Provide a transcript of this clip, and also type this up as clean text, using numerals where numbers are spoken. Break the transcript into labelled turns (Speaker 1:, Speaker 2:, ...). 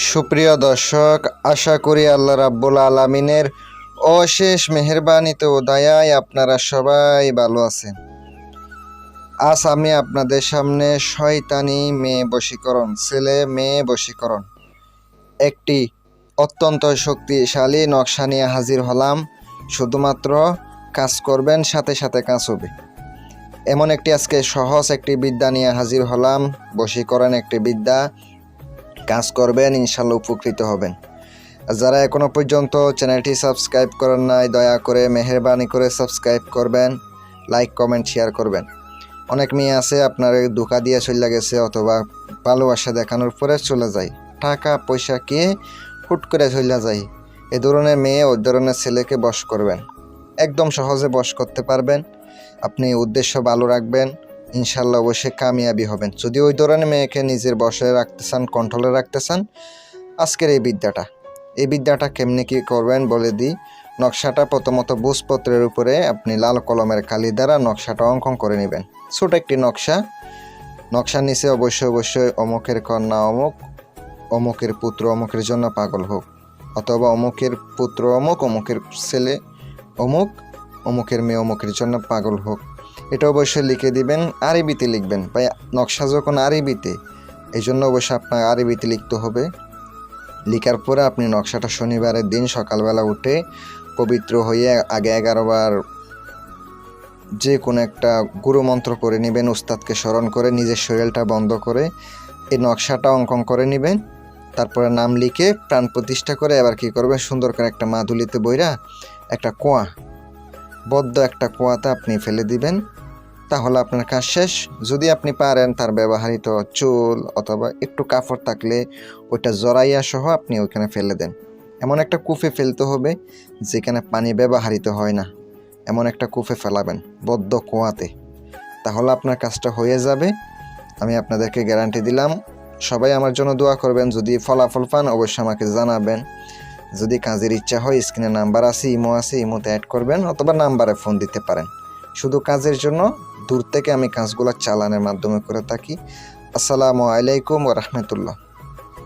Speaker 1: সুপ্রিয় দর্শক, আশা করি আল্লাহ রাব্বুল আলামিনের অশেষ মেহেরবানিতে ও দয়ায় আপনারা সবাই ভালো আছেন। আজ আমি আপনাদের সামনে শয়তানি মেয়ে বশীকরণ, ছেলে মেয়ে বশীকরণ একটি অত্যন্ত শক্তিশালী নকশা নিয়ে হাজির হলাম। শুধুমাত্র কাজ করবেন, সাথে সাথে কাজ হবে এমন একটি আজকে সহজ একটি বিদ্যা নিয়ে হাজির হলাম। বশীকরণ একটি বিদ্যা, কাজ করবেন, ইনশাল্লাহ উপকৃত হবেন। যারা এখনো পর্যন্ত চ্যানেলটি সাবস্ক্রাইব করেন নাই, দয়া করে মেহেরবানি করে সাবস্ক্রাইব করবেন, লাইক কমেন্ট শেয়ার করবেন। অনেক মেয়ে আছে আপনার ধোঁকা দিয়ে চলে গেছে, অথবা ভালোবাসা দেখানোর পরে চলে যায়, টাকা পয়সা কে হুট করে চলে যায়। এ ধরনের মেয়ে ওই ধরনের ছেলেকে বশ করবেন, একদম সহজে বশ করতে পারবেন। আপনি উদ্দেশ্য ভালো রাখবেন, ইনশাল্লাহ অবশ্যই কামিয়াবি হবেন। যদি ওই ধরনের মেয়েকে নিজের বশে রাখতে চান, কন্ট্রোলে রাখতে চান, আজকের এই বিদ্যাটা কেমনি কী করবেন বলে দিই। নকশাটা প্রথমত ভোজপত্রের উপরে আপনি লাল কলমের কালি দ্বারা নকশাটা অঙ্কন করে নেবেন। ছোট একটি নকশার নিচে অবশ্যই অমুকের কন্যা অমুক, অমুকের পুত্র অমুকের জন্য পাগল হোক, অথবা অমুকের পুত্র অমুক, অমুকের ছেলে অমুক, অমুকের মেয়ে অমুকের জন্য পাগল হোক। এটা অবশ্যই লিখে দিবেন, আরবিতে লিখবেন। ভাই নকশা যখন আরবিতে, এই জন্য অবশ্যই আপনার আরবিতে লিখতে হবে। লিখার পরে আপনি নকশাটা শনিবারের দিন সকালবেলা উঠে পবিত্র হয়ে আগে 11 বার যে কোনো একটা গুরু মন্ত্র করে নেবেন, উস্তাদকে স্মরণ করে নিজের শরীরটা বন্ধ করে এই নকশাটা অঙ্কন করে নেবেন। তারপরে নাম লিখে প্রাণ প্রতিষ্ঠা করে এবার কী করবেন, সুন্দর করে একটা মাদুলিতে বইরা একটা কুয়া, বদ্ধ একটা কুয়াতে আপনি ফেলে দিবেন। তাহলে আপনার কাজ শেষ। যদি আপনি পারেন তার ব্যবহৃত চুল অথবা একটু কাপড় থাকলে ওইটা জড়াইয়া সহ আপনি ওইখানে ফেলে দেন। এমন একটা কূপে ফেলতে হবে যেখানে পানি ব্যবহৃত হয় না, এমন একটা কূপে ফেলাবেন, বদ্ধ কুয়াতে। তাহলে আপনার কাজটা হয়ে যাবে, আমি আপনাদেরকে গ্যারান্টি দিলাম। সবাই আমার জন্য দোয়া করবেন। যদি ফলাফল পান অবশ্যই আমাকে জানাবেন। যদি কাজের ইচ্ছা হয় স্ক্রিনে নাম্বার আছে, ইমো আছে, ইমোতে অ্যাড করবেন, অথবা নাম্বারে ফোন দিতে পারেন। শুধু কাজের জন্য, দূর থেকে আমি কাজগুলো চালানোর মাধ্যমে করে থাকি। আসসালামু আলাইকুম ওয়া রাহমাতুল্লাহ।